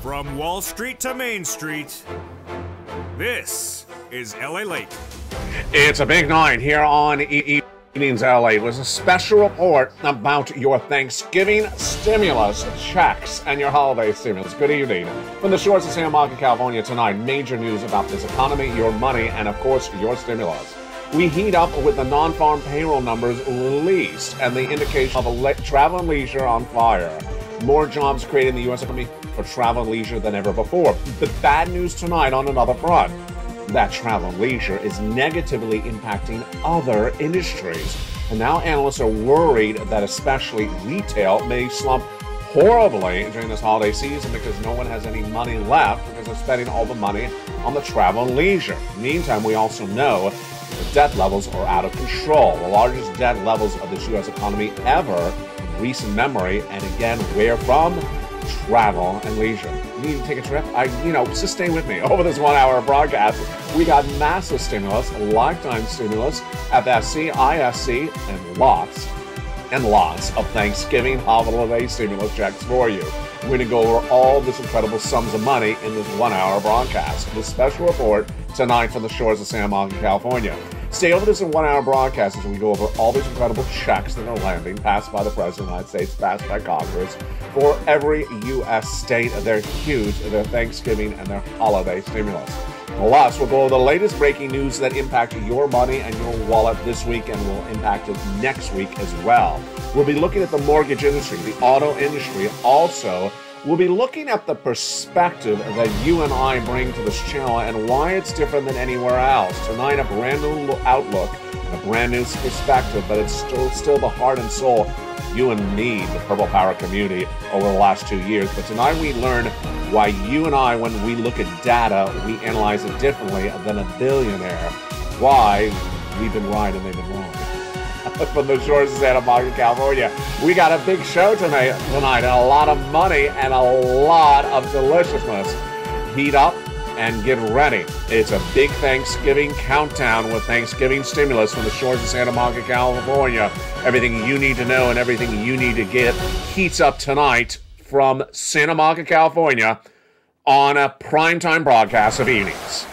From Wall Street to Main Street, this is LALATE. It's a big night here on Evenings LA. It was a special report about your Thanksgiving stimulus checks and your holiday stimulus. Good evening. From the shores of Santa Monica, California tonight, major news about this economy, your money, and of course, your stimulus. We heat up with the non-farm payroll numbers released and the indication of travel and leisure on fire. More jobs created in the U.S. economy for travel and leisure than ever before. The bad news tonight on another front, that travel and leisure is negatively impacting other industries. And now analysts are worried that especially retail may slump horribly during this holiday season because no one has any money left because they're spending all the money on the travel and leisure. Meantime, we also know the debt levels are out of control, the largest debt levels of this U.S. economy ever in recent memory, and again, where from? Travel and leisure. You need to take a trip? Just stay with me. Over this 1 hour broadcast, we got massive stimulus, lifetime stimulus, FSC, ISC, and lots of Thanksgiving holiday stimulus checks for you. We're going to go over all this incredible sums of money in this 1 hour broadcast. The special report tonight from the shores of Santa Monica, California. Stay over this in 1 hour broadcast as we go over all these incredible checks that are landing, passed by the President of the United States, passed by Congress, for every U.S. state. They're huge, their Thanksgiving and their holiday stimulus. Plus, we'll go over the latest breaking news that impact your money and your wallet this week and will impact it next week as well. We'll be looking at the mortgage industry, the auto industry. Also, we'll be looking at the perspective that you and I bring to this channel and why it's different than anywhere else. Tonight, a brand new outlook and a brand new perspective, but it's still the heart and soul you and me, the Purple Power community, over the last 2 years. But tonight we learn why you and I, when we look at data, we analyze it differently than a billionaire. Why we've been right and they've been wrong. From the shores of Santa Monica, California, we got a big show tonight, and a lot of money and a lot of deliciousness. Heat up and get ready. It's a big Thanksgiving countdown with Thanksgiving stimulus from the shores of Santa Monica, California. Everything you need to know and everything you need to get heats up tonight from Santa Monica, California on a primetime broadcast of Evenings.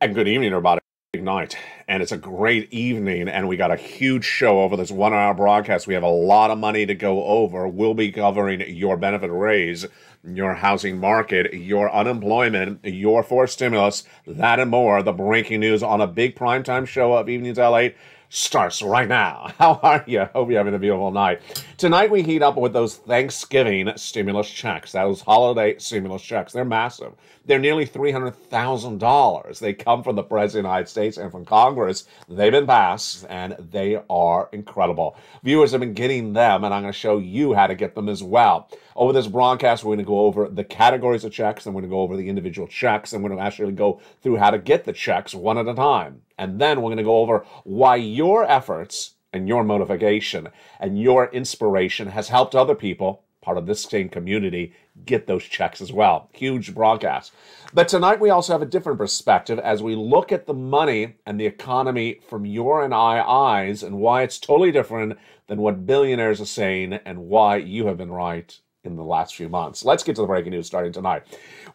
And good evening, everybody. Big night. And it's a great evening, and we got a huge show over this 1 hour broadcast. We have a lot of money to go over. We'll be covering your benefit raise, your housing market, your unemployment, your forced stimulus, that and more. The breaking news on a big primetime show of Evenings LA starts right now. How are you? Hope you're having a beautiful night. Tonight we heat up with those Thanksgiving stimulus checks, those holiday stimulus checks. They're massive. They're nearly $300,000. They come from the President of the United States and from Congress. They've been passed, and they are incredible. Viewers have been getting them, and I'm going to show you how to get them as well. Over this broadcast, we're going to go over the categories of checks, and we're going to go over the individual checks, and we're going to actually go through how to get the checks one at a time. And then we're going to go over why your efforts and your motivation and your inspiration has helped other people, part of this same community, get those checks as well. Huge broadcast. But tonight we also have a different perspective as we look at the money and the economy from your and I eyes and why it's totally different than what billionaires are saying and why you have been right in the last few months. Let's get to the breaking news starting tonight.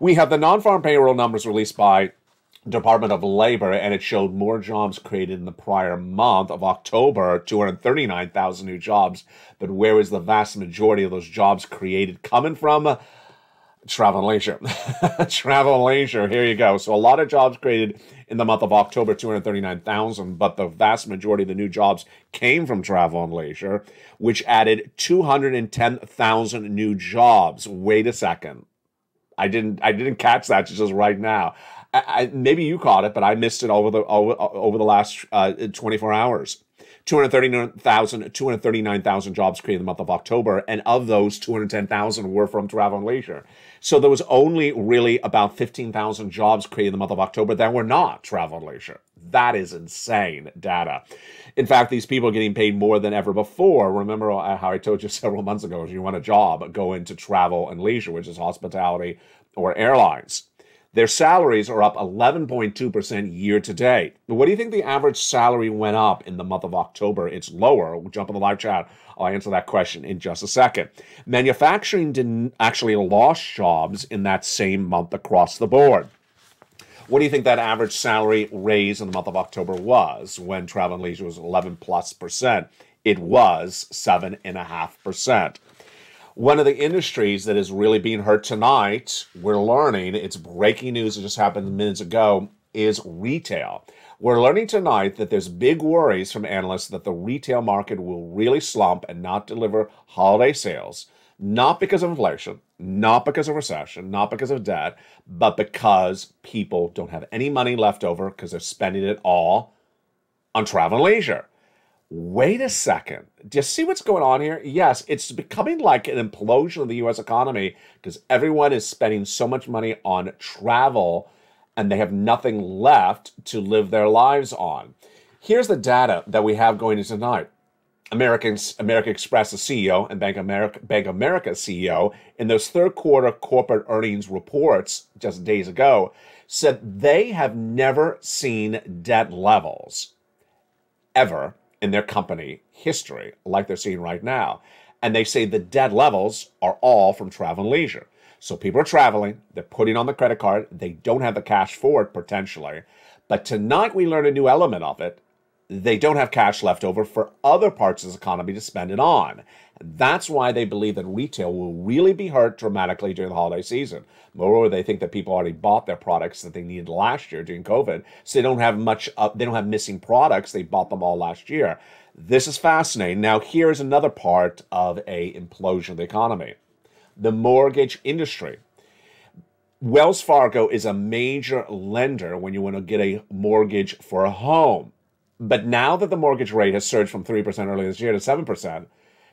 We have the non-farm payroll numbers released by Department of Labor, and it showed more jobs created in the prior month of October, 239,000 new jobs. But where is the vast majority of those jobs created coming from? Travel and leisure. Travel and leisure, here you go. So a lot of jobs created in the month of October, 239,000, but the vast majority of the new jobs came from travel and leisure, which added 210,000 new jobs. Wait a second. I didn't catch that just right now. Maybe you caught it, but I missed it over the last 24 hours. 239,000 jobs created in the month of October, and of those, 210,000 were from travel and leisure. So there was only really about 15,000 jobs created in the month of October that were not travel and leisure. That is insane data. In fact, these people are getting paid more than ever before. Remember how I told you several months ago, if you want a job, go into travel and leisure, which is hospitality or airlines. Their salaries are up 11.2% year to date. But what do you think the average salary went up in the month of October? It's lower. We'll jump in the live chat. I'll answer that question in just a second. Manufacturing didn't actually lost jobs in that same month across the board. What do you think that average salary raise in the month of October was when travel and leisure was 11+%? It was 7.5%. One of the industries that is really being hurt tonight, we're learning, it's breaking news, it just happened minutes ago, is retail. We're learning tonight that there's big worries from analysts that the retail market will really slump and not deliver holiday sales, not because of inflation, not because of recession, not because of debt, but because people don't have any money left over because they're spending it all on travel and leisure. Wait a second. Do you see what's going on here? Yes, it's becoming like an implosion of the U.S. economy because everyone is spending so much money on travel and they have nothing left to live their lives on. Here's the data that we have going into tonight. American Express, the CEO, and Bank of America CEO, in those third quarter corporate earnings reports just days ago, said they have never seen debt levels ever in their company history like they're seeing right now. And they say the debt levels are all from travel and leisure. So people are traveling, they're putting on the credit card, they don't have the cash for it potentially. But tonight we learned a new element of it. They don't have cash left over for other parts of the economy to spend it on. That's why they believe that retail will really be hurt dramatically during the holiday season. Moreover, they think that people already bought their products that they needed last year during COVID, so they don't have they don't have missing products. They bought them all last year. This is fascinating. Now, here's another part of a implosion of the economy. The mortgage industry. Wells Fargo is a major lender when you want to get a mortgage for a home. But now that the mortgage rate has surged from 3% earlier this year to 7%,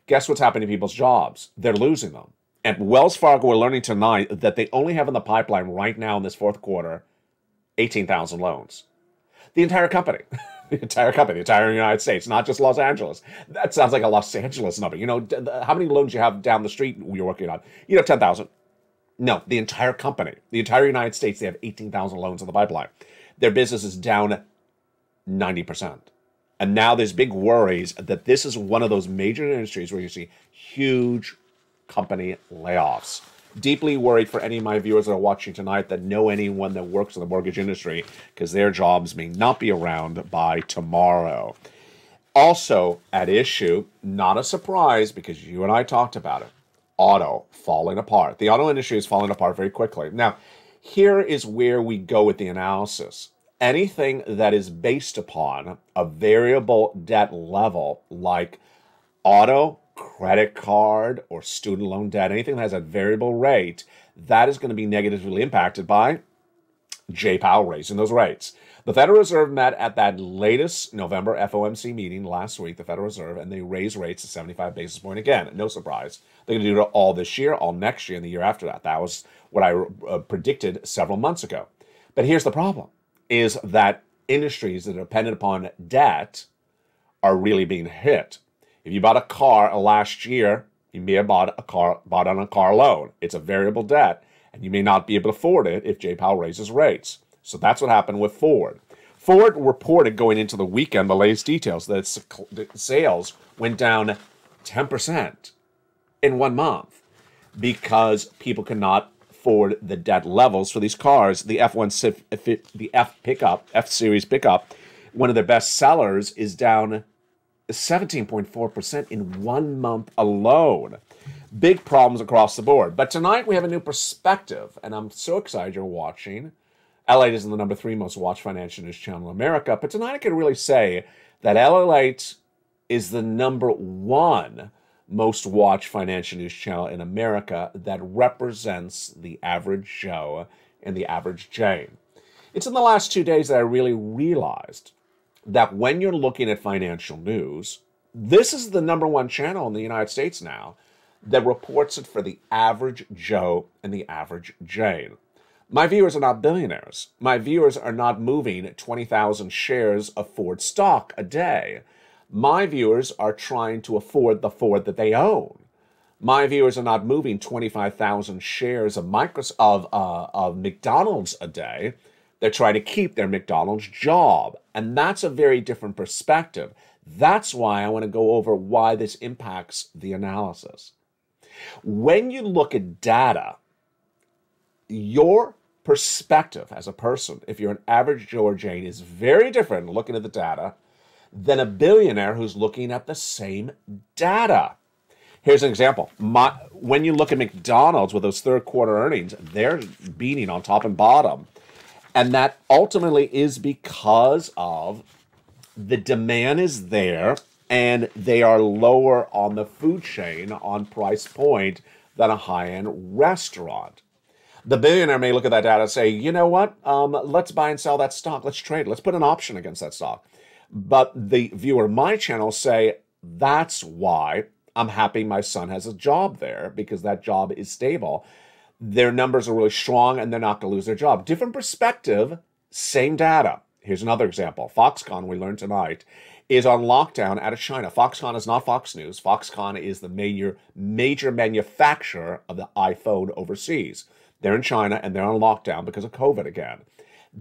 guess what's happening to people's jobs? They're losing them. And Wells Fargo, we're learning tonight that they only have in the pipeline right now in this fourth quarter 18,000 loans. The entire company. The entire United States, not just Los Angeles. That sounds like a Los Angeles number. You know, how many loans you have down the street you're working on? You know, 10,000. No, the entire company, the entire United States, they have 18,000 loans in the pipeline. Their business is down 90%. And now there's big worries that this is one of those major industries where you see huge company layoffs. Deeply worried for any of my viewers that are watching tonight that know anyone that works in the mortgage industry because their jobs may not be around by tomorrow. Also at issue, not a surprise because you and I talked about it, auto falling apart. The auto industry is falling apart very quickly. Now, here is where we go with the analysis. Anything that is based upon a variable debt level like auto, credit card, or student loan debt, anything that has a variable rate, that is going to be negatively impacted by Jay Powell raising those rates. The Federal Reserve met at that latest November FOMC meeting last week, the Federal Reserve, and they raised rates to 75 basis points again. No surprise. They're going to do it all this year, all next year, and the year after that. That was what I predicted several months ago. But here's the problem, is that industries that are dependent upon debt are really being hit. If you bought a car last year, you may have bought on a car loan. It's a variable debt, and you may not be able to afford it if Jay Powell raises rates. So that's what happened with Ford. Ford reported going into the weekend, the latest details, that sales went down 10% in 1 month because people could not afford the debt levels for these cars. The F-Series pickup, one of their best sellers, is down 17.4% in 1 month alone. Big problems across the board. But tonight we have a new perspective, and I'm so excited you're watching. LALATE is the #3 most watched financial news channel in America, but tonight I can really say that LALATE is the #1 most watched financial news channel in America that represents the average Joe and the average Jane. It's in the last 2 days that I really realized that when you're looking at financial news, this is the #1 channel in the United States now that reports it for the average Joe and the average Jane. My viewers are not billionaires. My viewers are not moving 20,000 shares of Ford stock a day. My viewers are trying to afford the Ford that they own. My viewers are not moving 25,000 shares of McDonald's a day. They're trying to keep their McDonald's job. And that's a very different perspective. That's why I want to go over why this impacts the analysis. When you look at data, your perspective as a person, if you're an average Joe or Jane, is very different looking at the data than a billionaire who's looking at the same data. Here's an example. When you look at McDonald's with those third quarter earnings, they're beating on top and bottom. And that ultimately is because of the demand is there and they are lower on the food chain on price point than a high-end restaurant. The billionaire may look at that data and say, you know what, let's buy and sell that stock. Let's trade. Let's put an option against that stock. But the viewer of my channel say, that's why I'm happy my son has a job there, because that job is stable. Their numbers are really strong and they're not going to lose their job. Different perspective, same data. Here's another example. Foxconn, we learned tonight, is on lockdown out of China. Foxconn is not Fox News. Foxconn is the major manufacturer of the iPhone overseas. They're in China and they're on lockdown because of COVID again.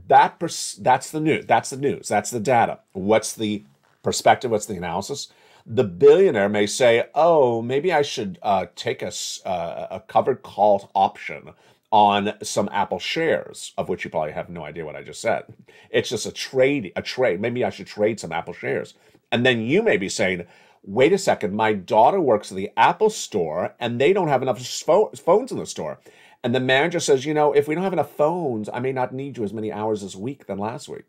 That's the news. That's the news. That's the data. What's the perspective? What's the analysis? The billionaire may say, oh, maybe I should take a covered call option on some Apple shares, of which you probably have no idea what I just said. It's just a trade. Maybe I should trade some Apple shares. And then you may be saying, wait a second, my daughter works at the Apple store and they don't have enough phones in the store. And the manager says, you know, if we don't have enough phones, I may not need you as many hours this week than last week.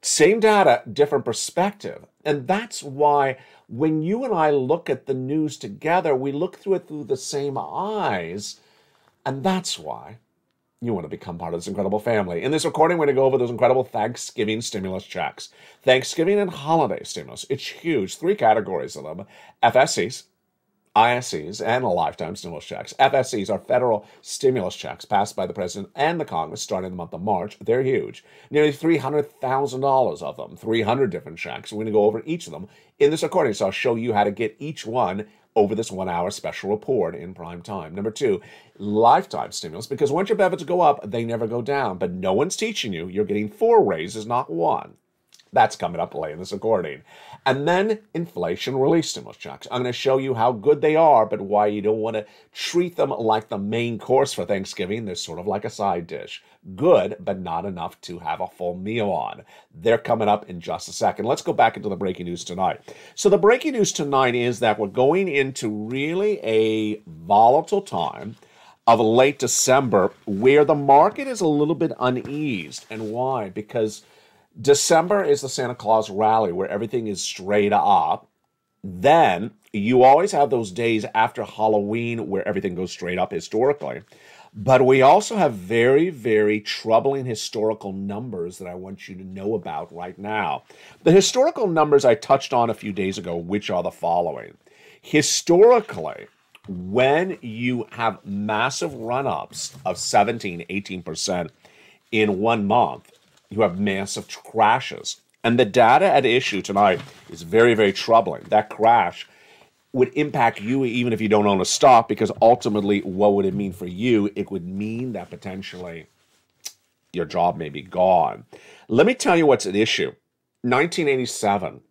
Same data, different perspective. And that's why when you and I look at the news together, we look through it through the same eyes. And that's why you want to become part of this incredible family. In this recording, we're going to go over those incredible Thanksgiving stimulus checks. Thanksgiving and holiday stimulus. It's huge. 3 categories of them. FSCs, ISCs, and lifetime stimulus checks. FSCs are federal stimulus checks passed by the president and the Congress starting in the month of March. They're huge. Nearly $300,000 of them, 300 different checks. We're going to go over each of them in this recording, so I'll show you how to get each one over this 1-hour special report in prime time. Number 2, lifetime stimulus, because once your benefits go up, they never go down. But no one's teaching you. You're getting 4 raises, not 1. That's coming up later in this recording. And then inflation relief stimulus checks. I'm going to show you how good they are, but why you don't want to treat them like the main course for Thanksgiving. They're sort of like a side dish. Good, but not enough to have a full meal on. They're coming up in just a second. Let's go back into the breaking news tonight. So the breaking news tonight is that we're going into really a volatile time of late December where the market is a little bit uneased. And why? Because December is the Santa Claus rally where everything is straight up. Then you always have those days after Halloween where everything goes straight up historically. But we also have very, very troubling historical numbers that I want you to know about right now. The historical numbers I touched on a few days ago, which are the following. Historically, when you have massive run-ups of 17, 18% in 1 month, you have massive crashes. And the data at issue tonight is very, very troubling. That crash would impact you even if you don't own a stock, because ultimately, what would it mean for you? It would mean that potentially your job may be gone. Let me tell you what's at issue. 1987,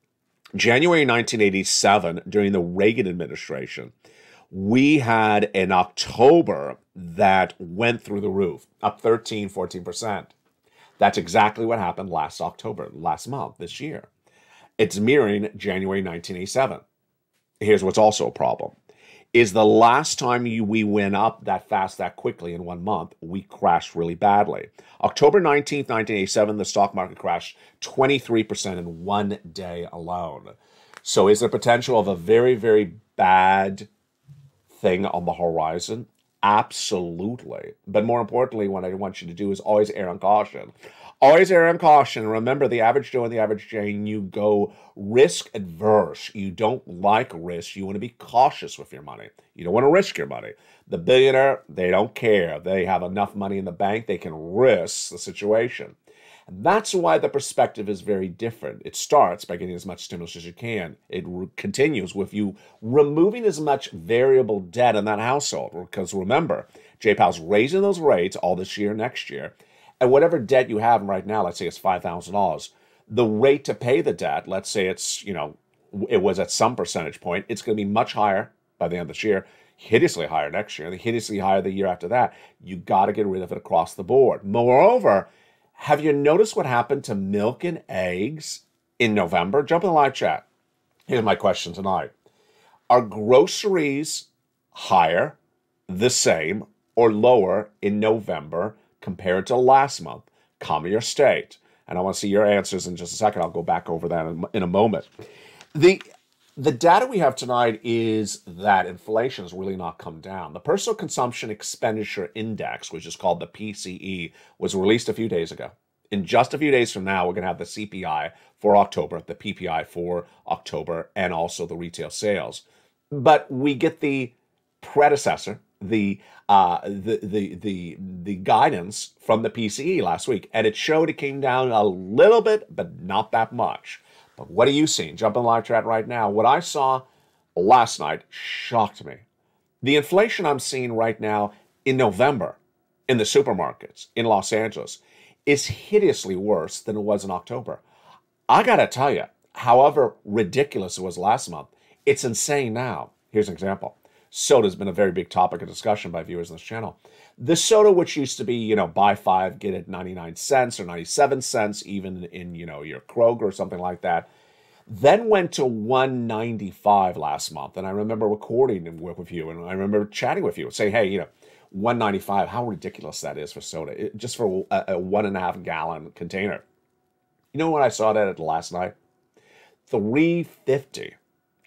January 1987, during the Reagan administration, we had an October that went through the roof, up 13, 14%. That's exactly what happened last October, last month, this year. It's mirroring January 1987. Here's what's also a problem. Is the last time we went up that fast, that quickly in 1 month, we crashed really badly. October 19th, 1987, the stock market crashed 23% in 1 day alone. So is there potential of a very, very bad thing on the horizon? Absolutely. But more importantly, what I want you to do is always err on caution. Always err on caution. Remember, the average Joe and the average Jane, you go risk adverse. You don't like risk. You want to be cautious with your money. You don't want to risk your money. The billionaire, they don't care. They have enough money in the bank. They can risk the situation. That's why the perspective is very different. It starts by getting as much stimulus as you can. It continues with you removing as much variable debt in that household. Because remember, Jay Powell's raising those rates all this year, next year. And whatever debt you have right now, let's say it's $5,000, the rate to pay the debt, let's say it's, it was at some percentage point, it's going to be much higher by the end of this year, hideously higher next year, and hideously higher the year after that. You got to get rid of it across the board. Moreover, have you noticed what happened to milk and eggs in November? Jump in the live chat. Here's my question tonight. Are groceries higher, the same, or lower in November compared to last month? Comment your state. And I want to see your answers in just a second. I'll go back over that in a moment. The data we have tonight is that inflation has really not come down. The Personal Consumption Expenditure Index, which is called the PCE, was released a few days ago. In just a few days from now, we're going to have the CPI for October, the PPI for October, and also the retail sales. But we get the predecessor, the guidance from the PCE last week, and it showed it came down a little bit, but not that much. But what are you seeing? Jump in the live chat right now. What I saw last night shocked me. The inflation I'm seeing right now in November in the supermarkets in Los Angeles is hideously worse than it was in October. I got to tell you, however ridiculous it was last month, it's insane now. Here's an example. Soda's been a very big topic of discussion by viewers on this channel. The soda, which used to be, buy 5, get it 99 cents or 97 cents, even in, your Kroger or something like that, then went to $1.95 last month. And I remember recording with you, and I remember chatting with you, saying, hey, $1.95, how ridiculous that is for soda, just for a 1.5 gallon container. You know what I saw that at last night? $3.50.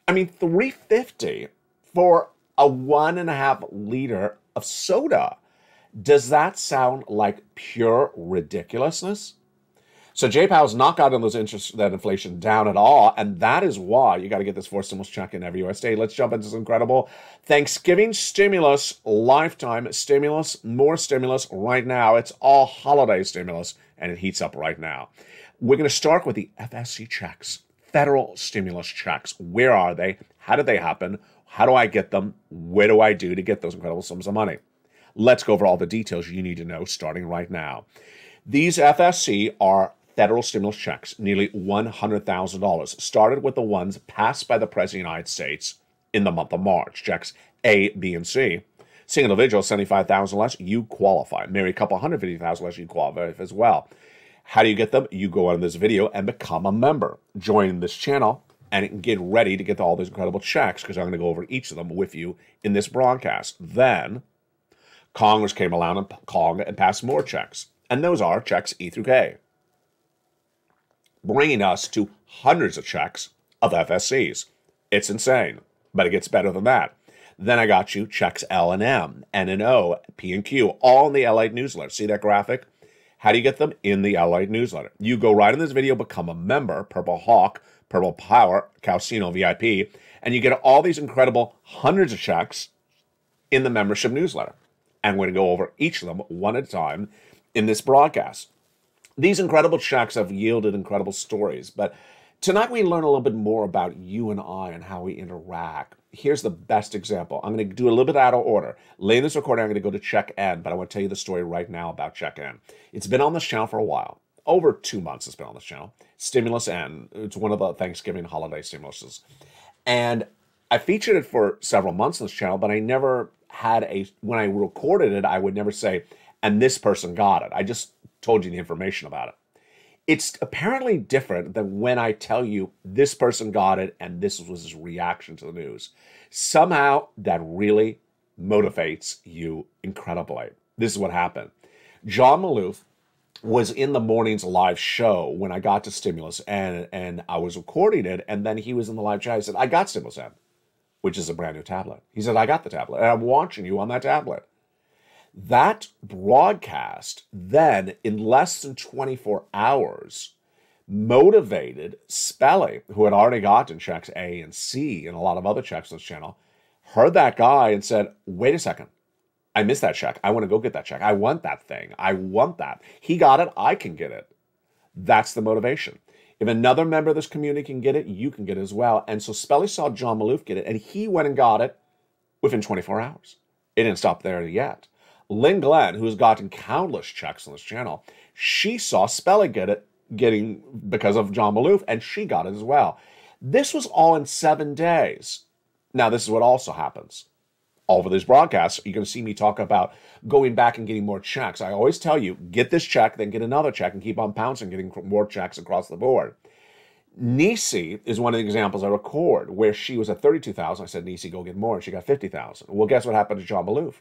I mean, $3.50 for a 1.5 liter of soda. Does that sound like pure ridiculousness? So Jay Powell's not gotten that inflation down at all, and that is why you got to get this fourth stimulus check in every US state. Let's jump into this incredible Thanksgiving stimulus, lifetime stimulus, more stimulus right now. It's all holiday stimulus, and it heats up right now. We're going to start with the FSC checks, federal stimulus checks. Where are they? How did they happen? How do I get them? What do I do to get those incredible sums of money? Let's go over all the details you need to know starting right now. These FSC are federal stimulus checks, nearly $100,000. Started with the ones passed by the President of the United States in the month of March. Checks A, B, and C. Single individual, $75,000 less, you qualify. Married couple, $150,000 less, you qualify as well. How do you get them? You go on this video and become a member. Join this channel and get ready to get all these incredible checks, because I'm going to go over each of them with you in this broadcast. Then Congress came along and passed more checks. And those are checks E through K, bringing us to hundreds of checks of FSCs. It's insane, but it gets better than that. Then I got you checks L and M, N and O, P and Q, all in the LALATE newsletter. See that graphic? How do you get them? In the LALATE newsletter. You go right in this video, become a member, Purple Hawk, Purple Power, Calcino VIP, and you get all these incredible hundreds of checks in the membership newsletter. And we're going to go over each of them one at a time in this broadcast. These incredible checks have yielded incredible stories, but tonight we learn a little bit more about you and I and how we interact. Here's the best example. I'm going to do a little bit out of order. Later in this recording, I'm going to go to check N, but I want to tell you the story right now about check N. It's been on this channel for a while. Over 2 months it's been on this channel. Stimulus N. It's one of the Thanksgiving holiday stimuluses. And I featured it for several months on this channel, but I never had when I recorded it, I would never say, and this person got it. I just told you the information about it. It's apparently different than when I tell you this person got it and this was his reaction to the news. Somehow that really motivates you incredibly. This is what happened. John Maloof was in the morning's live show when I got to stimulus, and I was recording it, and then he was in the live chat. I said, I got stimulus N, which is a brand new tablet. He said, I got the tablet, and I'm watching you on that tablet. That broadcast then, in less than 24 hours, motivated Spelly, who had already gotten checks A and C and a lot of other checks on this channel, heard that guy and said, wait a second, I missed that check. I want to go get that check. I want that thing. I want that. He got it. I can get it. That's the motivation. If another member of this community can get it, you can get it as well. And so Spelly saw John Maloof get it, and he went and got it within 24 hours. It didn't stop there yet. Lynn Glenn, who's gotten countless checks on this channel, she saw Spelly getting because of John Maloof, and she got it as well. This was all in 7 days. Now, this is what also happens. All of these broadcasts, you're going to see me talk about going back and getting more checks. I always tell you, get this check, then get another check, and keep on pouncing, getting more checks across the board. Nisi is one of the examples I record where she was at 32,000. I said, Nisi, go get more. And she got 50,000. Well, guess what happened to John Maloof?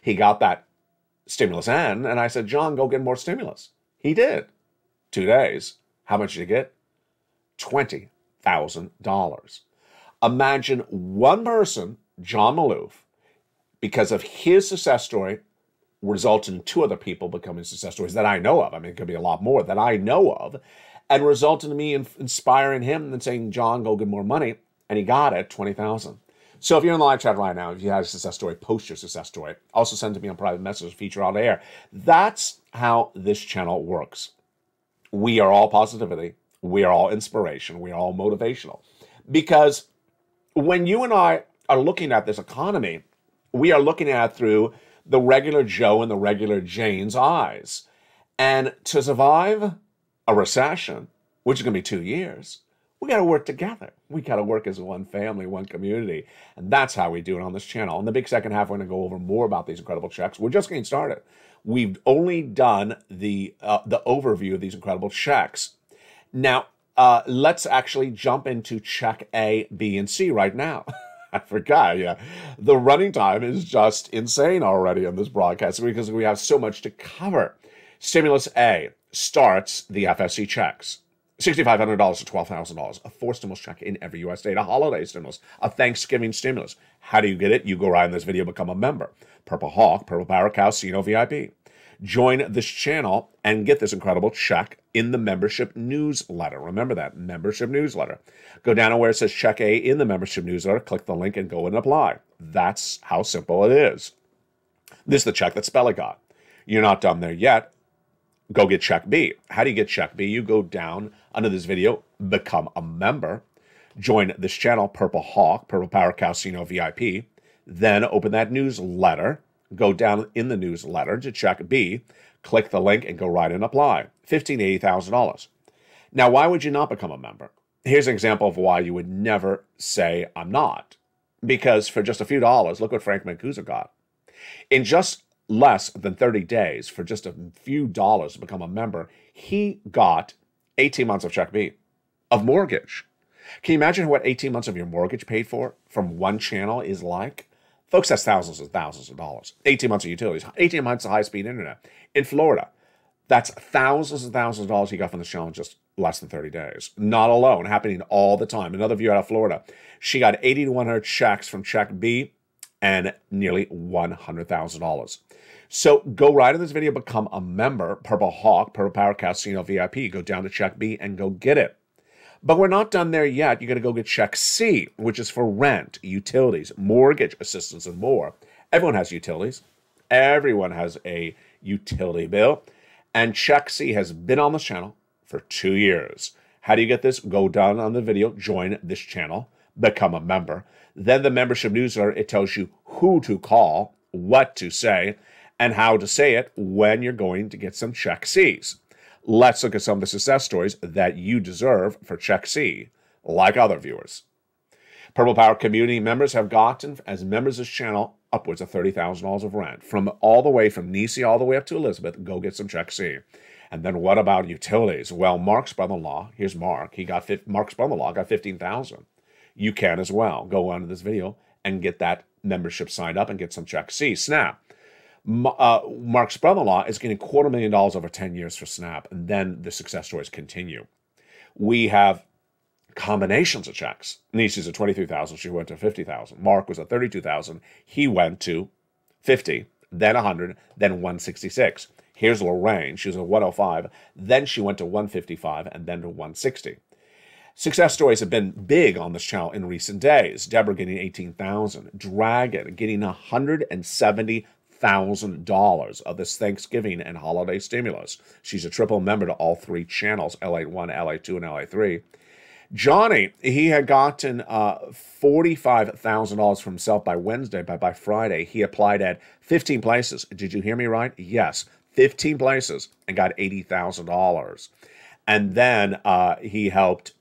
He got that stimulus N, and I said, John, go get more stimulus. He did. 2 days. How much did he get? $20,000. Imagine one person, John Maloof, because of his success story, resulted in 2 other people becoming success stories that I know of. I mean, it could be a lot more that I know of, and resulted in me inspiring him and saying, John, go get more money. And he got it, 20,000. So if you're in the live chat right now, if you have a success story, post your success story. Also send it to me on private message, feature on air. That's how this channel works. We are all positivity. We are all inspiration. We are all motivational. Because when you and I are looking at this economy, we are looking at it through the regular Joe and the regular Jane's eyes. And to survive a recession, which is going to be 2 years, we got to work together. We got to work as one family, one community. And that's how we do it on this channel. In the big second half, we're going to go over more about these incredible checks. We're just getting started. We've only done the overview of these incredible checks. Now, let's actually jump into check A, B, and C right now. I forgot, yeah. The running time is just insane already on this broadcast because we have so much to cover. Stimulus A starts the FSC checks. $6,500 to $12,000, a 4 stimulus check in every U.S. state, a holiday stimulus, a Thanksgiving stimulus. How do you get it? You go right in this video, become a member. Purple Hawk, Purple Power Cow, Cino VIP. Join this channel and get this incredible check in the membership newsletter. Remember that, membership newsletter. Go down to where it says check A in the membership newsletter, click the link and go and apply. That's how simple it is. This is the check that Spelly got. You're not done there yet. Go get check B. How do you get check B? You go down under this video, become a member, join this channel, Purple Hawk, Purple Power Casino VIP, then open that newsletter, go down in the newsletter to check B, click the link and go right and apply. $15,000 to $80,000. Now, why would you not become a member? Here's an example of why you would never say, I'm not. Because for just a few dollars, look what Frank Mancuso got. In just less than 30 days, for just a few dollars to become a member, he got 18 months of check B, of mortgage. Can you imagine what 18 months of your mortgage paid for from one channel is like? Folks, that's thousands and thousands of dollars. 18 months of utilities, 18 months of high-speed internet. In Florida, that's thousands and thousands of dollars he got from this channel in just less than 30 days. Not alone, happening all the time. Another viewer out of Florida, she got 80 to 100 checks from check B and nearly $100,000. So go right in this video, become a member, Purple Hawk, Purple Power Casino VIP. Go down to check B and go get it. But we're not done there yet. You got to go get check C, which is for rent, utilities, mortgage assistance, and more. Everyone has utilities. Everyone has a utility bill. And check C has been on this channel for 2 years. How do you get this? Go down on the video, join this channel, become a member. Then the membership newsletter, it tells you who to call, what to say, and how to say it when you're going to get some check C's. Let's look at some of the success stories that you deserve for check C, like other viewers. Purple Power community members have gotten, as members of this channel, upwards of $30,000 of rent. From all the way from Nisi all the way up to Elizabeth, go get some check C. And then what about utilities? Well, Mark's brother-in-law, here's Mark. Mark's brother-in-law got $15,000. You can as well. Go on to this video and get that membership signed up and get some check C. Snap. Mark's brother-in-law is getting $250,000 over 10 years for Snap, and then the success stories continue. We have combinations of checks. Nisi's at $23,000, she went to $50,000. Mark was at $32,000, he went to $50,000. then 100, then 166. Here's Lorraine. She was at 105. Then she went to 155 and then to 160. Success stories have been big on this channel in recent days. Deborah getting $18,000. Dragon getting $170,000 of this Thanksgiving and holiday stimulus. She's a triple member to all three channels, LA1, LA2, and LA3. Johnny, he had gotten $45,000 for himself by Wednesday, but by Friday, he applied at 15 places. Did you hear me right? Yes, 15 places and got $80,000. And then he helped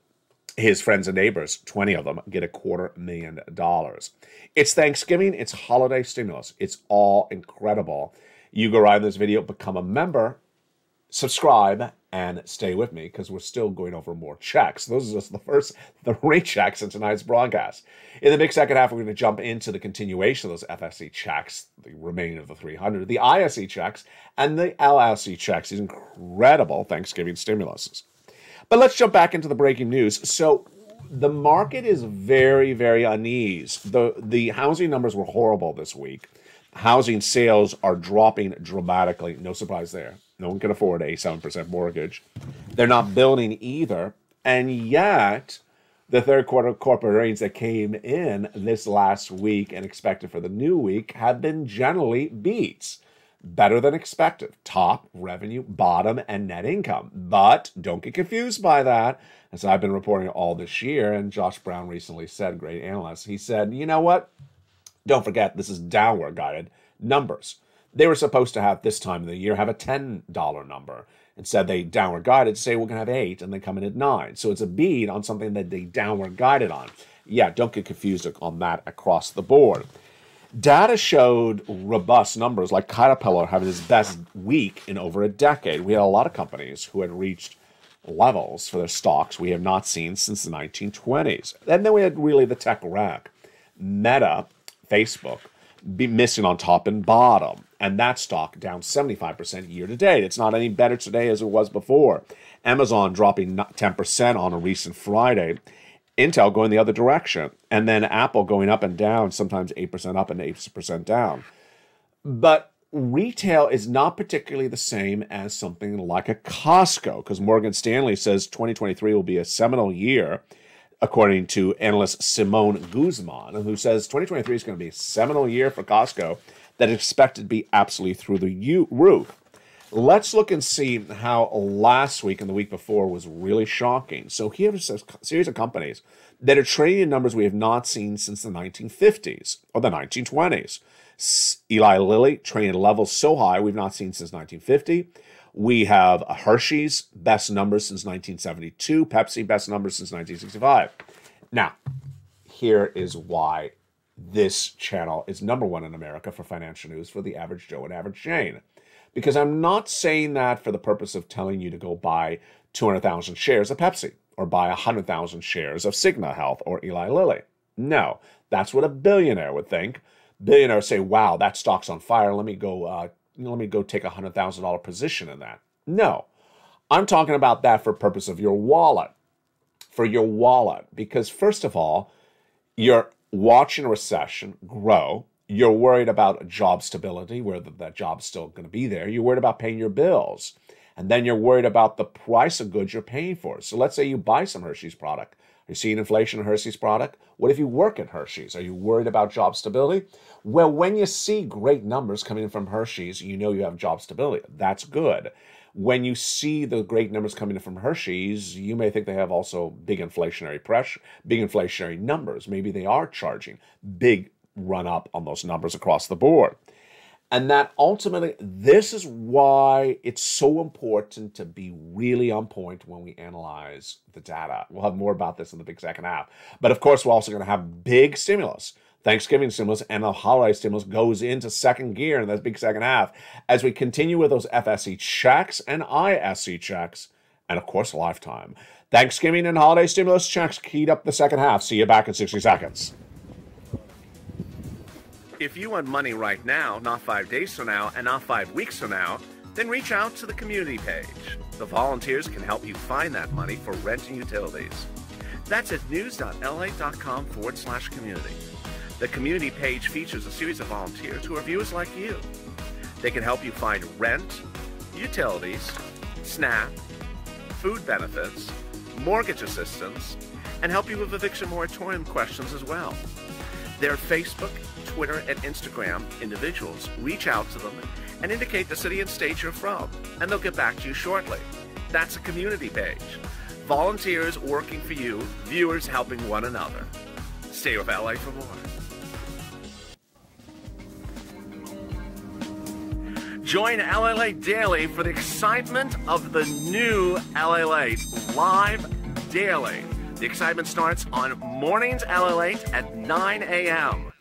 his friends and neighbors, 20 of them, get $250,000. It's Thanksgiving, it's holiday stimulus. It's all incredible. You go right in this video, become a member, subscribe, and stay with me because we're still going over more checks. Those are just the first 3 checks in tonight's broadcast. In the big second half, we're going to jump into the continuation of those FSC checks, the remaining of the 300, the ISE checks, and the LLC checks, these incredible Thanksgiving stimuluses. But let's jump back into the breaking news. So the market is very, very unease. The housing numbers were horrible this week. Housing sales are dropping dramatically. No surprise there. No one can afford a 7% mortgage. They're not building either. And yet, the third quarter corporate earnings that came in this last week and expected for the new week have been generally beats. Better than expected. Top, revenue, bottom, and net income. But don't get confused by that, as I've been reporting all this year, and Josh Brown recently said, great analyst, he said, you know what? Don't forget, this is downward guided numbers. They were supposed to have, this time of the year, have a $10 number. Instead, they downward guided to say we're going to have 8, and they come in at 9. So it's a beat on something that they downward guided on. Yeah, don't get confused on that across the board. Data showed robust numbers, like Caterpillar having its best week in over a decade. We had a lot of companies who had reached levels for their stocks we have not seen since the 1920s. And then we had really the tech wreck. Meta, Facebook, be missing on top and bottom. And that stock down 75% year to date. It's not any better today as it was before. Amazon dropping 10% on a recent Friday. Intel going the other direction. And then Apple going up and down, sometimes 8% up and 8% down. But retail is not particularly the same as something like a Costco, because Morgan Stanley says 2023 will be a seminal year, according to analyst Simone Guzman, who says 2023 is going to be a seminal year for Costco that is expected to be absolutely through the roof. Let's look and see how last week and the week before was really shocking. So here's a series of companies that are trading in numbers we have not seen since the 1950s or the 1920s. Eli Lilly trading at levels so high we've not seen since 1950. We have Hershey's best numbers since 1972. Pepsi best numbers since 1965. Now, here is why this channel is #1 in America for financial news for the average Joe and average Jane. Because I'm not saying that for the purpose of telling you to go buy 200,000 shares of Pepsi or buy 100,000 shares of Cigna Health or Eli Lilly. No, that's what a billionaire would think. Billionaires say, wow, that stock's on fire. Let me go take a $100,000 position in that. No, I'm talking about that for purpose of your wallet. For your wallet. Because first of all, you're watching a recession grow. You're worried about job stability, whether that job's still going to be there. You're worried about paying your bills. And then you're worried about the price of goods you're paying for. So let's say you buy some Hershey's product. Are you seeing inflation in Hershey's product? What if you work at Hershey's? Are you worried about job stability? Well, when you see great numbers coming in from Hershey's, you know you have job stability. That's good. When you see the great numbers coming in from Hershey's, you may think they have also big inflationary pressure, big inflationary numbers. Maybe they are charging big run up on those numbers across the board. And that ultimately, this is why it's so important to be really on point when we analyze the data. We'll have more about this in the big second half. But of course, we're also going to have big stimulus. Thanksgiving stimulus and the holiday stimulus goes into second gear in that big second half as we continue with those FSE checks and ISE checks, and of course, lifetime. Thanksgiving and holiday stimulus checks keyed up the second half. See you back in 60 seconds. If you want money right now, not 5 days from now, and not 5 weeks from now, then reach out to the community page. The volunteers can help you find that money for rent and utilities. That's at news.la.com/community. The community page features a series of volunteers who are viewers like you. They can help you find rent, utilities, SNAP, food benefits, mortgage assistance, and help you with eviction moratorium questions as well. Their Facebook, Twitter, and Instagram individuals reach out to them and indicate the city and state you're from, and they'll get back to you shortly. That's a community page. Volunteers working for you, viewers helping one another. Stay with LA for more. Join LALATE Daily for the excitement of the new LALATE live daily. The excitement starts on Mornings LALATE at 9 a.m.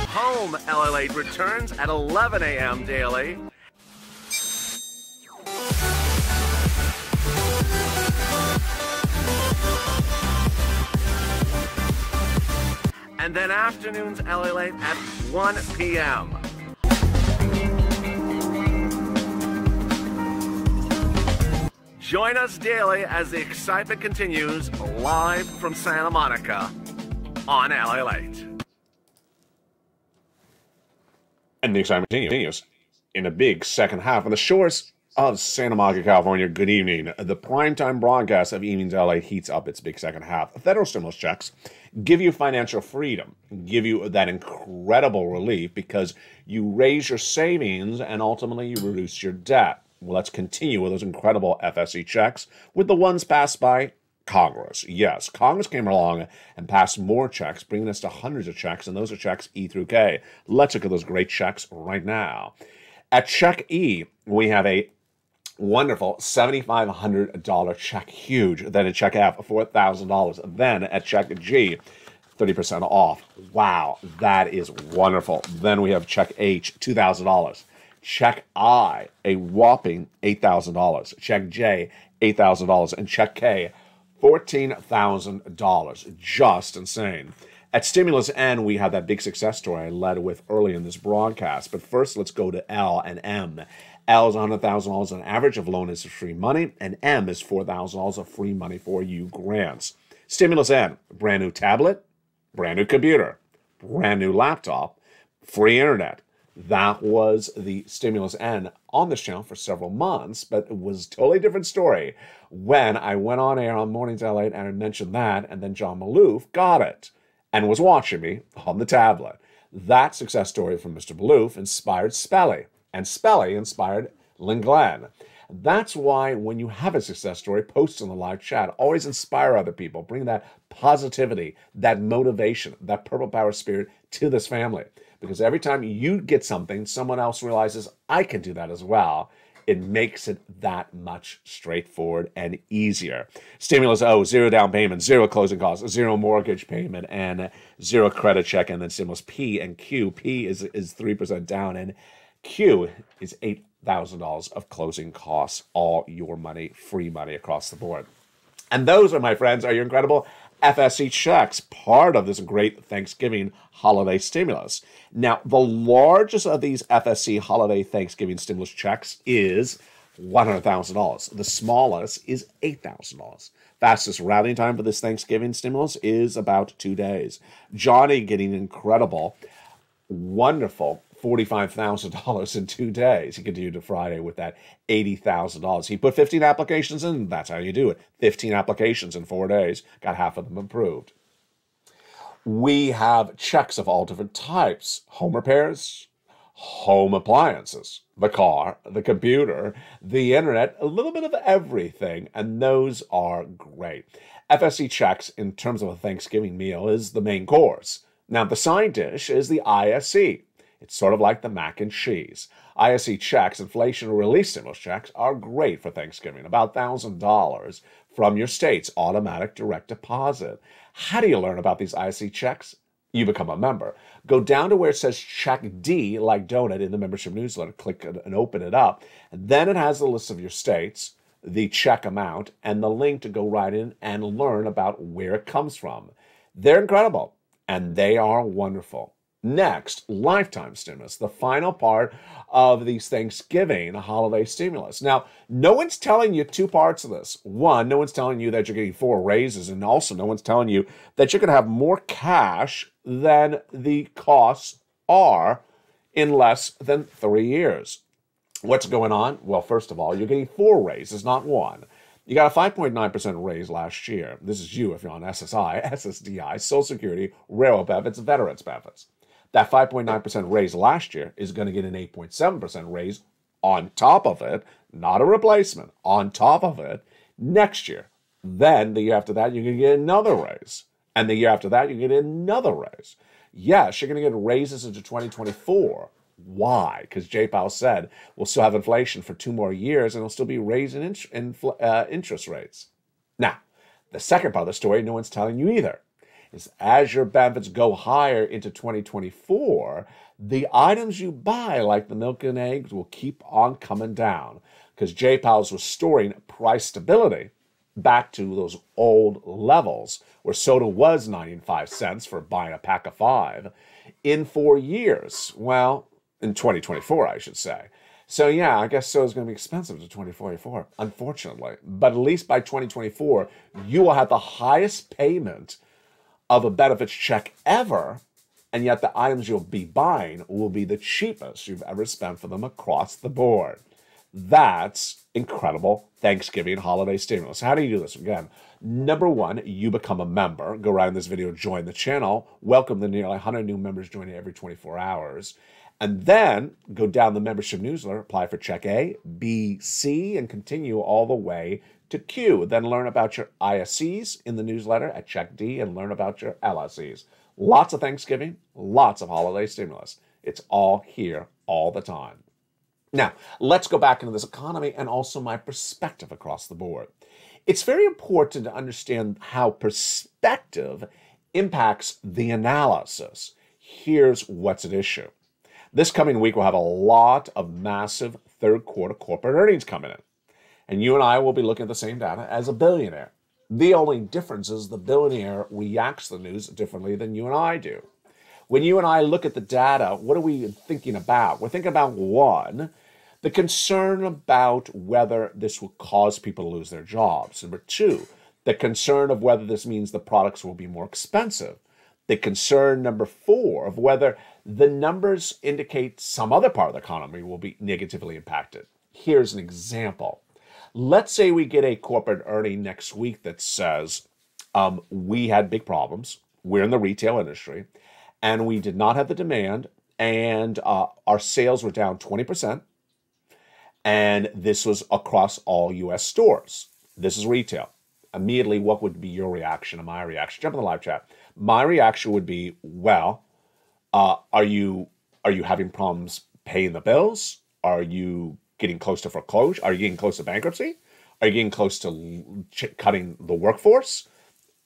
Home LALATE returns at 11 a.m. daily. And then afternoons LALATE at 1 p.m. Join us daily as the excitement continues live from Santa Monica on LALATE. And the excitement continues in a big second half on the shores of Santa Monica, California. Good evening. The primetime broadcast of Evenings LA heats up its big second half. Federal stimulus checks give you financial freedom, give you that incredible relief because you raise your savings and ultimately you reduce your debt. Well, let's continue with those incredible FSE checks with the ones passed by Congress. Yes, Congress came along and passed more checks, bringing us to hundreds of checks, and those are checks E through K. Let's look at those great checks right now. At check E, we have a wonderful $7,500 check, huge. Then at check F, $4,000. Then at check G, 30% off. Wow, that is wonderful. Then we have check H, $2,000. Check I, a whopping $8,000. Check J, $8,000. And check K, $14,000. Just insane. At Stimulus N, we have that big success story I led with early in this broadcast. But first, let's go to L and M. L is $100,000 on average of loan is free money, and M is $4,000 of free money for you grants. Stimulus N, brand new tablet, brand new computer, brand new laptop, free internet. That was the Stimulus N on this channel for several months, but it was a totally different story when I went on air on Mornings LA and I mentioned that, and then John Maloof got it and was watching me on the tablet. That success story from Mr. Maloof inspired Spelly, and Spelly inspired Lynn Glenn. That's why when you have a success story, post in the live chat. Always inspire other people. Bring that positivity, that motivation, that purple power spirit to this family. Because every time you get something, someone else realizes, I can do that as well. It makes it that much straightforward and easier. Stimulus O, 0 down payment, 0 closing costs, 0 mortgage payment, and 0 credit check. And then Stimulus P and Q. P is 3% down, and Q is $8,000 of closing costs. All your money, free money across the board. And those, my friends, are your incredible FSE checks, part of this great Thanksgiving holiday stimulus. Now, the largest of these FSE holiday Thanksgiving stimulus checks is $100,000. The smallest is $8,000. Fastest routing time for this Thanksgiving stimulus is about 2 days. Johnny getting incredible, wonderful $45,000 in 2 days. He continued to Friday with that $80,000. He put 15 applications in. That's how you do it. 15 applications in 4 days. Got half of them approved. We have checks of all different types. Home repairs, home appliances, the car, the computer, the internet, a little bit of everything. And those are great. FSE checks in terms of a Thanksgiving meal is the main course. Now, the side dish is the ISE. It's sort of like the mac and cheese. ISE checks, inflation relief stimulus checks, are great for Thanksgiving. About $1,000 from your state's automatic direct deposit. How do you learn about these ISE checks? You become a member. Go down to where it says check D, like donut, in the membership newsletter. Click it and open it up. And then it has the list of your states, the check amount, and the link to go right in and learn about where it comes from. They're incredible, and they are wonderful. Next, lifetime stimulus, the final part of these Thanksgiving holiday stimulus. Now, no one's telling you two parts of this. One, no one's telling you that you're getting 4 raises, and also no one's telling you that you're going to have more cash than the costs are in less than 3 years. What's going on? Well, first of all, you're getting 4 raises, not 1. You got a 5.9% raise last year. This is you if you're on SSI, SSDI, Social Security, railroad benefits, veterans benefits. That 5.9% raise last year is going to get an 8.7% raise on top of it, not a replacement, on top of it next year. Then the year after that, you're going to get another raise. And the year after that, you get another raise. Yes, you're going to get raises into 2024. Why? Because Jay Powell said we'll still have inflation for 2 more years and it'll still be raising interest rates. Now, the second part of the story, no one's telling you either, is as your benefits go higher into 2024, the items you buy, like the milk and eggs, will keep on coming down because Jay Powell's restoring price stability back to those old levels where soda was 95 cents for buying a pack of 5 in 4 years. Well, in 2024, I should say. So yeah, I guess soda's going to be expensive to 2044, unfortunately. But at least by 2024, you will have the highest payment of a benefits check ever, and yet the items you'll be buying will be the cheapest you've ever spent for them across the board. That's incredible Thanksgiving holiday stimulus. How do you do this? Again, number 1, you become a member. Go right in this video, join the channel. Welcome the nearly 100 new members joining every 24 hours. And then go down the membership newsletter, apply for check A, B, C, and continue all the way to Q. Then learn about your ISCs in the newsletter at check D and learn about your LSCs. Lots of Thanksgiving, lots of holiday stimulus. It's all here all the time. Now, let's go back into this economy and also my perspective across the board. It's very important to understand how perspective impacts the analysis. Here's what's at issue. This coming week, we'll have a lot of massive third quarter corporate earnings coming in. And you and I will be looking at the same data as a billionaire. The only difference is the billionaire reacts to the news differently than you and I do. When you and I look at the data, what are we thinking about? We're thinking about, 1, the concern about whether this will cause people to lose their jobs. Number 2, the concern of whether this means the products will be more expensive. The concern number 4 of whether the numbers indicate some other part of the economy will be negatively impacted. Here's an example. Let's say we get a corporate earning next week that says we had big problems. We're in the retail industry, and we did not have the demand, and our sales were down 20%, and this was across all U.S. stores. This is retail. Immediately, what would be your reaction and my reaction? Jump in the live chat. My reaction would be, well, are you having problems paying the bills? Are you getting close to foreclosure? Are you getting close to bankruptcy? Are you getting close to cutting the workforce?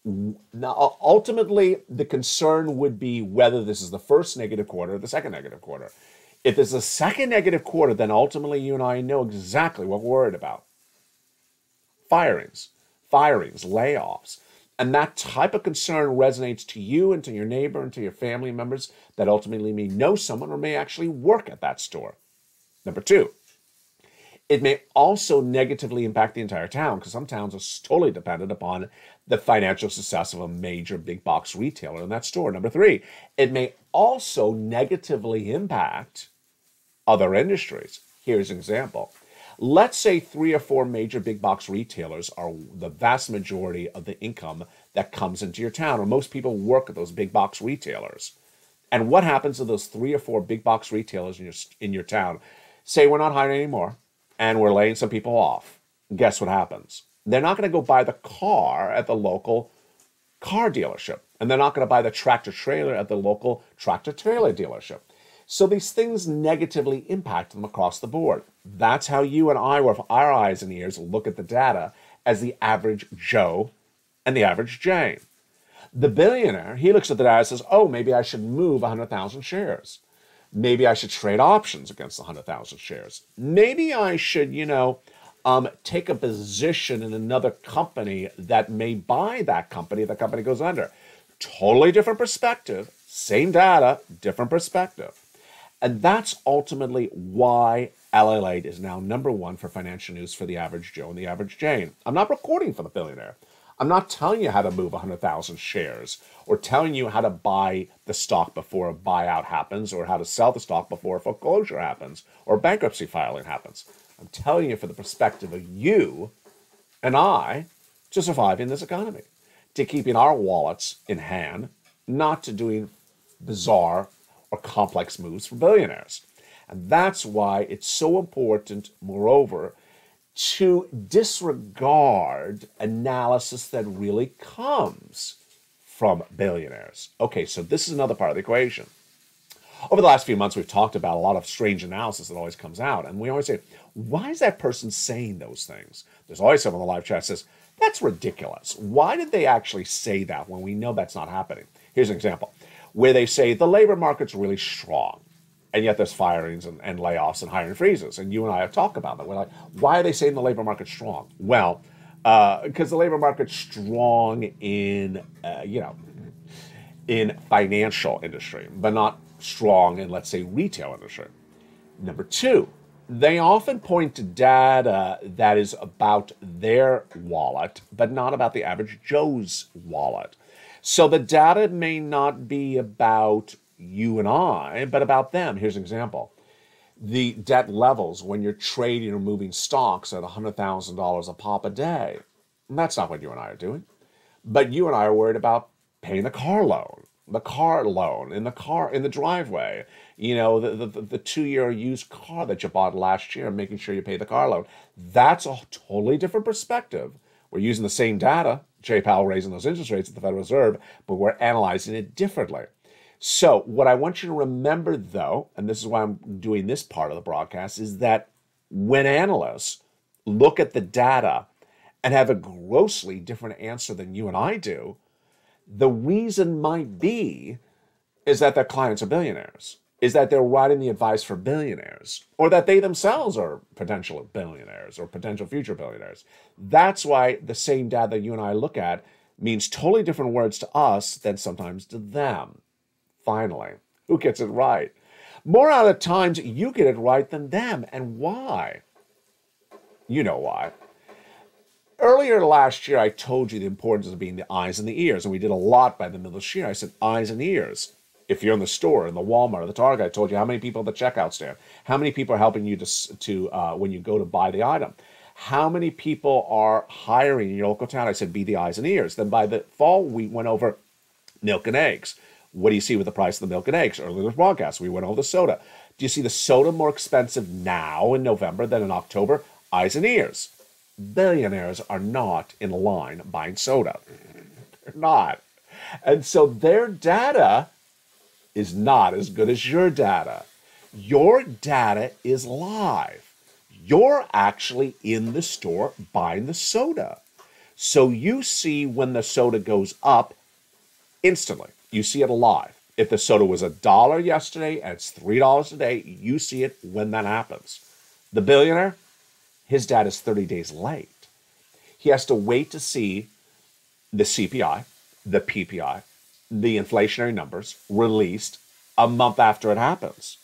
Now, ultimately, the concern would be whether this is the first negative quarter or the second negative quarter. If it's the second negative quarter, then ultimately you and I know exactly what we're worried about. Firings, layoffs. And that type of concern resonates to you and to your neighbor and to your family members that ultimately may know someone or may actually work at that store. Number 2, it may also negatively impact the entire town because some towns are totally dependent upon the financial success of a major big box retailer in that store. Number 3, it may also negatively impact other industries. Here's an example. Let's say 3 or 4 major big box retailers are the vast majority of the income that comes into your town, or most people work at those big box retailers. And what happens to those 3 or 4 big box retailers in your town? Say we're not hiring anymore and we're laying some people off. Guess what happens? They're not going to go buy the car at the local car dealership, and they're not going to buy the tractor trailer at the local tractor trailer dealership. So these things negatively impact them across the board. That's how you and I, with our eyes and ears, look at the data as the average Joe and the average Jane. The billionaire, he looks at the data and says, oh, maybe I should move 100,000 shares. Maybe I should trade options against 100,000 shares. Maybe I should, take a position in another company that may buy that company if the company goes under. Totally different perspective, Same data, different perspective. And that's ultimately why LALATE is now #1 for financial news for the average Joe and the average Jane. I'm not recording for the billionaire. I'm not telling you how to move 100,000 shares or telling you how to buy the stock before a buyout happens or how to sell the stock before a foreclosure happens or bankruptcy filing happens. I'm telling you for the perspective of you and I to survive in this economy, to keeping our wallets in hand, not to doing bizarre or complex moves for billionaires. And that's why it's so important, moreover, to disregard analysis that really comes from billionaires. Okay, so this is another part of the equation. Over the last few months, we've talked about a lot of strange analysis that always comes out. And we always say, why is that person saying those things? There's always someone in the live chat that says, that's ridiculous. Why did they actually say that when we know that's not happening? Here's an example where they say the labor market's really strong, and yet there's firings and layoffs and hiring freezes. And you and I have talked about that. We're like, why are they saying the labor market's strong? Well, because the labor market's strong in, in financial industry, but not strong in, let's say, retail industry. Number two, they often point to data that is about their wallet, but not about the average Joe's wallet. So the data may not be about you and I, but about them. Here's an example. The debt levels when you're trading or moving stocks at $100,000 a pop a day. And that's not what you and I are doing. But you and I are worried about paying the car loan in the driveway, the 2-year used car that you bought last year, making sure you pay the car loan. That's a totally different perspective. We're using the same data, Jay Powell raising those interest rates at the Federal Reserve, but we're analyzing it differently. So what I want you to remember, though, and this is why I'm doing this part of the broadcast, is that when analysts look at the data and have a grossly different answer than you and I do, the reason might be is that their clients are billionaires, is that they're writing the advice for billionaires, or that they themselves are potential billionaires or potential future billionaires. That's why the same data that you and I look at means totally different words to us than sometimes to them. Finally, who gets it right? More out of times, you get it right than them. And why? You know why. Earlier last year, I told you the importance of being the eyes and the ears, and we did a lot by the middle of this year. I said eyes and ears. If you're in the store, in the Walmart, or the Target, I told you how many people at the checkout stand, how many people are helping you to when you go to buy the item, how many people are hiring in your local town. I said be the eyes and ears. Then by the fall, we went over milk and eggs. What do you see with the price of the milk and eggs? Earlier in this broadcast, we went over the soda. Do you see the soda more expensive now in November than in October? Eyes and ears. Billionaires are not in line buying soda. They're not. And so their data is not as good as your data. Your data is live. You're actually in the store buying the soda. So you see when the soda goes up instantly. You see it live. If the soda was $1 yesterday and it's $3 today, you see it when that happens. The billionaire, his data is 30 days late. He has to wait to see the CPI, the PPI, the inflationary numbers released a month after it happens.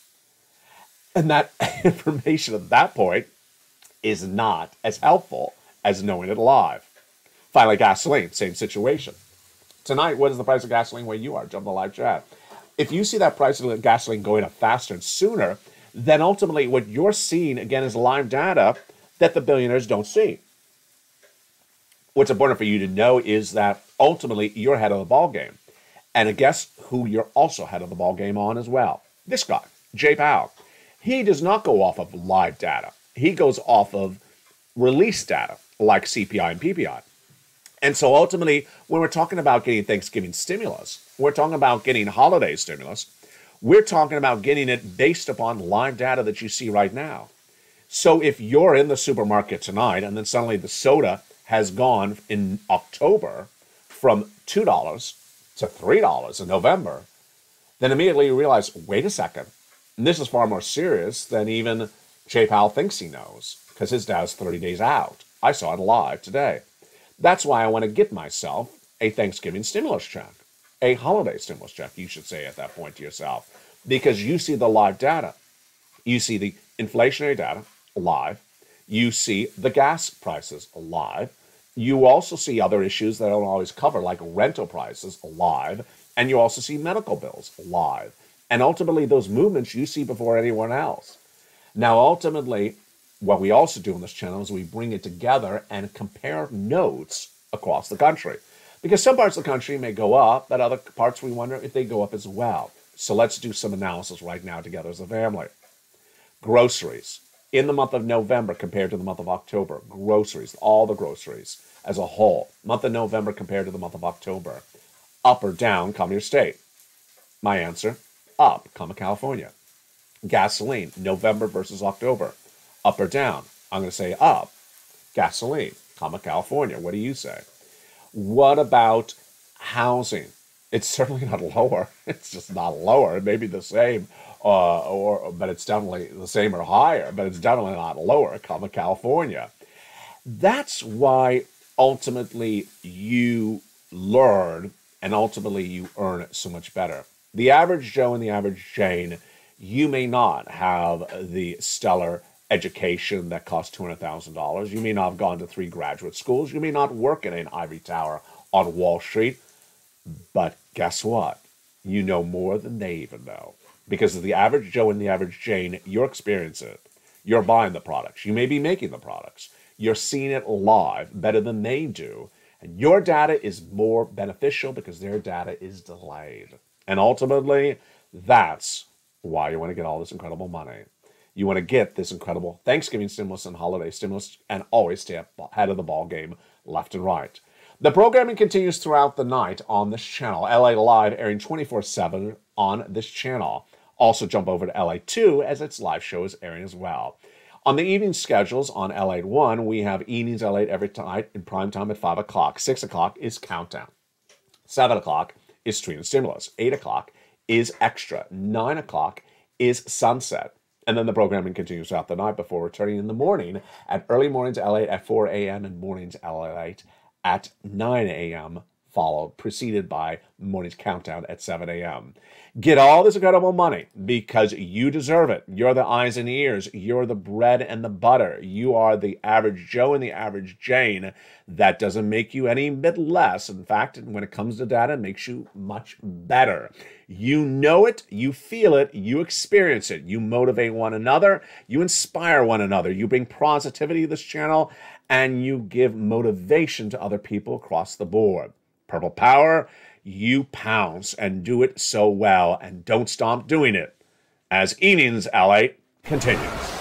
And that information at that point is not as helpful as knowing it live. Finally, gasoline, same situation. Tonight, what is the price of gasoline where you are? Jump in the live chat. If you see that price of gasoline going up faster and sooner, then ultimately what you're seeing, again, is live data that the billionaires don't see. What's important for you to know is that ultimately you're ahead of the ball game. And guess who you're also ahead of the ball game on as well? This guy, Jay Powell. He does not go off of live data. He goes off of release data like CPI and PPI. And so ultimately, when we're talking about getting Thanksgiving stimulus, we're talking about getting holiday stimulus, we're talking about getting it based upon live data that you see right now. So if you're in the supermarket tonight and then suddenly the soda has gone in October from $2 to $3 in November, then immediately you realize, wait a second, and this is far more serious than even Jay Powell thinks he knows, because his data is 30 days out. I saw it live today. That's why I want to get myself a Thanksgiving stimulus check. a holiday stimulus check, you should say at that point to yourself, because you see the live data. You see the inflationary data live. You see the gas prices live. You also see other issues that I don't always cover, like rental prices live. And you also see medical bills live. And ultimately, those movements you see before anyone else. Now, ultimately, what we also do on this channel is we bring it together and compare notes across the country. Because some parts of the country may go up, but other parts we wonder if they go up as well. So let's do some analysis right now together as a family. Groceries. In the month of November compared to the month of October. Groceries, all the groceries as a whole. Month of November compared to the month of October. Up or down, comma your state. My answer, up, comma California. Gasoline, November versus October. Up or down? I'm going to say up. Gasoline, comma California. What do you say? What about housing? It's certainly not lower. It's just not lower. It may be the same, but it's definitely the same or higher, but it's definitely not lower, comma California. That's why ultimately you learn and ultimately you earn so much better. The average Joe and the average Jane, you may not have the stellar education that costs $200,000. You may not have gone to 3 graduate schools. You may not work in an ivory tower on Wall Street. But guess what? You know more than they even know. Because of the average Joe and the average Jane, you're experiencing it. You're buying the products. You may be making the products. You're seeing it live better than they do. And your data is more beneficial because their data is delayed. And ultimately, that's why you want to get all this incredible money. You want to get this incredible Thanksgiving stimulus and holiday stimulus and always stay ahead of the ball game left and right. The programming continues throughout the night on this channel. LA Live airing 24/7 on this channel. Also jump over to LA 2 as its live show is airing as well. On the evening schedules on LA 1, we have evenings LA every night in prime time at 5 o'clock. 6 o'clock is Countdown. 7 o'clock is Stream and Stimulus. 8 o'clock is Extra. 9 o'clock is Sunset. And then the programming continues throughout the night before returning in the morning at early mornings LA at 4 a.m. and mornings LA at 9 a.m., preceded by morning's Countdown at 7 a.m. Get all this incredible money because you deserve it. You're the eyes and ears. You're the bread and the butter. You are the average Joe and the average Jane. That doesn't make you any bit less. In fact, when it comes to data, it makes you much better. You know it, you feel it, you experience it. You motivate one another. You inspire one another. You bring positivity to this channel, and you give motivation to other people across the board. Purple Power, you pounce and do it so well, and don't stop doing it as Evenings LA continues.